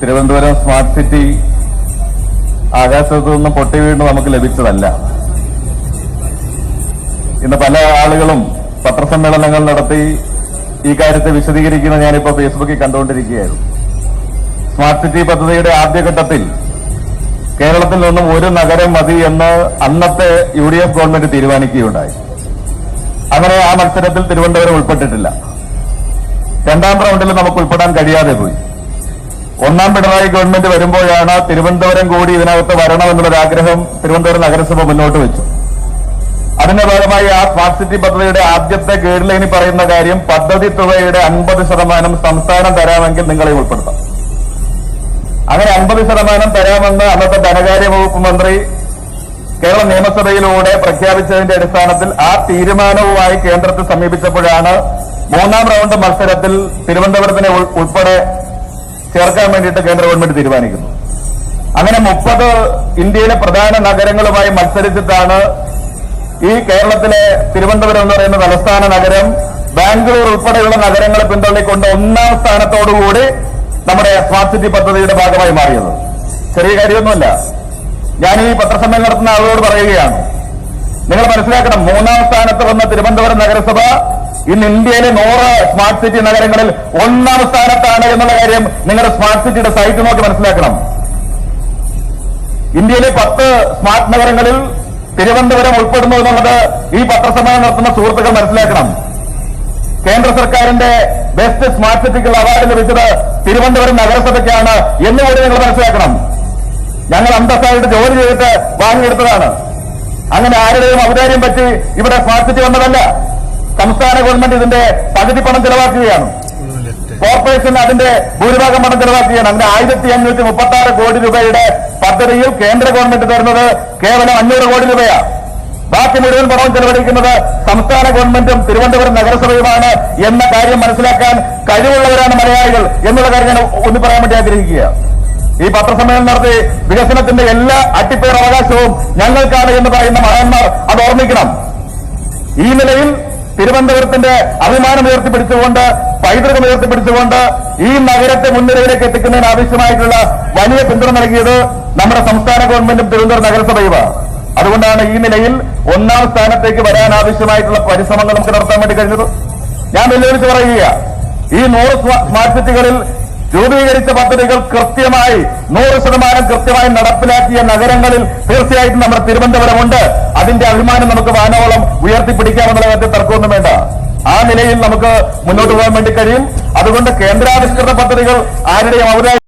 Thiruvananthapuram smart city ആകാശത്തു നിന്നും പൊട്ടി വീണ് നമുക്ക് ലഭിച്ചതല്ല. ഇന്ന് പല ആളുകളും പത്രസമ്മേളനങ്ങൾ നടത്തി ഈ കാര്യത്തെ വിശദീകരിക്കുന്ന ഞാനിപ്പോൾ ഫേസ്ബുക്കിൽ കണ്ടുകൊണ്ടിരിക്കുകയായിരുന്നു. സ്മാർട്ട് സിറ്റി പദ്ധതിയുടെ ആദ്യഘട്ടത്തിൽ കേരളത്തിൽ നിന്നും ഒരു നഗരം മതി എന്ന് അന്നത്തെ UDF ഗവൺമെന്റ് തീരുമാനിക്കുകയുണ്ടായി. അങ്ങനെ ആ മത്സരത്തിൽ തിരുവനന്തപുരം ഉൾപ്പെട്ടിട്ടില്ല. രണ്ടാം റൗണ്ടിൽ നമുക്ക് ഉൾപ്പെടാൻ കഴിയാതെ പോയി. ഒന്നാം പിണറായി ഗവൺമെന്റ് വരുമ്പോഴാണ് തിരുവനന്തപുരം കൂടി ഇതിനകത്ത് വരണമെന്നുള്ളൊരാഗ്രഹം തിരുവനന്തപുരം നഗരസഭ മുന്നോട്ട് വെച്ചു. അതിന്റെ ഭാഗമായി ആ സ്മാർട്ട് സിറ്റി പദ്ധതിയുടെ ആദ്യത്തെ ഗൈഡ് ലൈനിൽ പറയുന്ന കാര്യം പദ്ധതി തുകയുടെ 50% സംസ്ഥാനം തരാമെങ്കിൽ നിങ്ങളെ ഉൾപ്പെടുത്താം. അങ്ങനെ 50% തരാമെന്ന് അന്നത്തെ ധനകാര്യ വകുപ്പ് മന്ത്രി കേരള നിയമസഭയിലൂടെ പ്രഖ്യാപിച്ചതിന്റെ അടിസ്ഥാനത്തിൽ ആ തീരുമാനവുമായി കേന്ദ്രത്തെ സമീപിച്ചപ്പോഴാണ് മൂന്നാം റൗണ്ട് മത്സരത്തിൽ തിരുവനന്തപുരത്തിനെ ഉൾപ്പെടെ ചേർക്കാൻ വേണ്ടിയിട്ട് കേന്ദ്ര ഗവൺമെന്റ് തീരുമാനിക്കുന്നു. അങ്ങനെ 30 ഇന്ത്യയിലെ പ്രധാന നഗരങ്ങളുമായി മത്സരിച്ചിട്ടാണ് ഈ കേരളത്തിലെ തിരുവനന്തപുരം എന്ന് പറയുന്ന തലസ്ഥാന നഗരം ബാംഗ്ലൂർ ഉൾപ്പെടെയുള്ള നഗരങ്ങളെ പിന്തള്ളിക്കൊണ്ട് ഒന്നാം സ്ഥാനത്തോടുകൂടി നമ്മുടെ സ്മാർട്ട് സിറ്റി പദ്ധതിയുടെ ഭാഗമായി മാറിയത്. ചെറിയ കാര്യമൊന്നുമല്ല. ഞാൻ ഈ പത്രസമ്മേളനം നടത്തുന്ന ആളുകളോട് പറയുകയാണ്, നിങ്ങൾ മനസ്സിലാക്കണം, മൂന്നാം സ്ഥാനത്ത് വന്ന തിരുവനന്തപുരം നഗരസഭ ഇന്ന് ഇന്ത്യയിലെ 100 സ്മാർട്ട് സിറ്റി നഗരങ്ങളിൽ ഒന്നാം സ്ഥാനത്താണ് എന്നുള്ള കാര്യം നിങ്ങളുടെ സ്മാർട്ട് സിറ്റിയുടെ സൈറ്റ് നോക്കി മനസ്സിലാക്കണം. ഇന്ത്യയിലെ 10 സ്മാർട്ട് നഗരങ്ങളിൽ തിരുവനന്തപുരം ഉൾപ്പെടുന്നു എന്നുള്ളത് ഈ പത്രസമ്മേളനം നടത്തുന്ന സുഹൃത്തുക്കൾ മനസ്സിലാക്കണം. കേന്ദ്ര സർക്കാരിന്റെ ബെസ്റ്റ് സ്മാർട്ട് സിറ്റിക്കുള്ള അവാർഡ് ലഭിച്ചത് തിരുവനന്തപുരം നഗരസഭയ്ക്കാണ് എന്നുകൂടി നിങ്ങൾ മനസ്സിലാക്കണം. ഞങ്ങൾ അന്തസ്സായിട്ട് ജോലി ചെയ്തിട്ട് വാങ്ങിയെടുത്തതാണ്. അങ്ങനെ ആരുടെയും ഔദാര്യം പറ്റി ഇവിടെ സ്മാർട്ട് സിറ്റി വന്നതല്ല. സംസ്ഥാന ഗവൺമെന്റ് ഇതിന്റെ പകുതി പണം ചെലവാക്കുകയാണ്. കോർപ്പറേഷൻ അതിന്റെ ഭൂരിഭാഗം പണം ചെലവാക്കുകയാണ്. അങ്ങനെ 1536 കോടി രൂപയുടെ പദ്ധതിയിൽ കേന്ദ്ര ഗവൺമെന്റ് തരുന്നത് കേവലം 500 കോടി രൂപയാണ്. ബാക്കി മുഴുവൻ പണവും ചെലവഴിക്കുന്നത് സംസ്ഥാന ഗവൺമെന്റും തിരുവനന്തപുരം നഗരസഭയുമാണ് എന്ന കാര്യം മനസ്സിലാക്കാൻ കഴിവുള്ളവരാണ് മലയാളികൾ എന്നുള്ള കാര്യം ഞാൻ ഒന്ന് പറയാൻ വേണ്ടി ആഗ്രഹിക്കുക. ഈ പത്രസമ്മേളനം നടത്തി വികസനത്തിന്റെ എല്ലാ അട്ടിപ്പേർ അവകാശവും ഞങ്ങൾക്കാണ് എന്ന് പറയുന്ന മഹാന്മാർ അത് ഓർമ്മിക്കണം. ഈ നിലയിൽ തിരുവനന്തപുരത്തിന്റെ അഭിമാനം ഉയർത്തിപ്പിടിച്ചുകൊണ്ട്, പൈതൃകം ഉയർത്തിപ്പിടിച്ചുകൊണ്ട് ഈ നഗരത്തെ മുൻനിരയിലേക്ക് എത്തിക്കുന്നതിന് ആവശ്യമായിട്ടുള്ള വലിയ പിന്തുണ നൽകിയത് നമ്മുടെ സംസ്ഥാന ഗവൺമെന്റും തിരുവനന്തപുരം നഗരസഭയുമാണ്. അതുകൊണ്ടാണ് ഈ നിലയിൽ ഒന്നാം സ്ഥാനത്തേക്ക് വരാൻ ആവശ്യമായിട്ടുള്ള പരിശ്രമങ്ങൾ നമുക്ക് നടത്താൻ വേണ്ടി കഴിഞ്ഞത്. ഞാൻ വെല്ലുവിളിച്ച് പറയുക, ഈ 100 സ്മാർട്ട് സിറ്റികളിൽ രൂപീകരിച്ച പദ്ധതികൾ കൃത്യമായി 100% കൃത്യമായി നടപ്പിലാക്കിയ നഗരങ്ങളിൽ തീർച്ചയായിട്ടും നമ്മുടെ തിരുവനന്തപുരമുണ്ട്. അതിന്റെ അഭിമാനം നമുക്ക് വാനോളം ഉയർത്തിപ്പിടിക്കാമെന്നുള്ള കാര്യത്തിൽ തർക്കമൊന്നും വേണ്ട. ആ നിലയിൽ നമുക്ക് മുന്നോട്ട് പോകാൻ വേണ്ടി കഴിയും. അതുകൊണ്ട് കേന്ദ്രാവിഷ്കൃത പദ്ധതികൾ ആരുടെയും ഔദാര്യം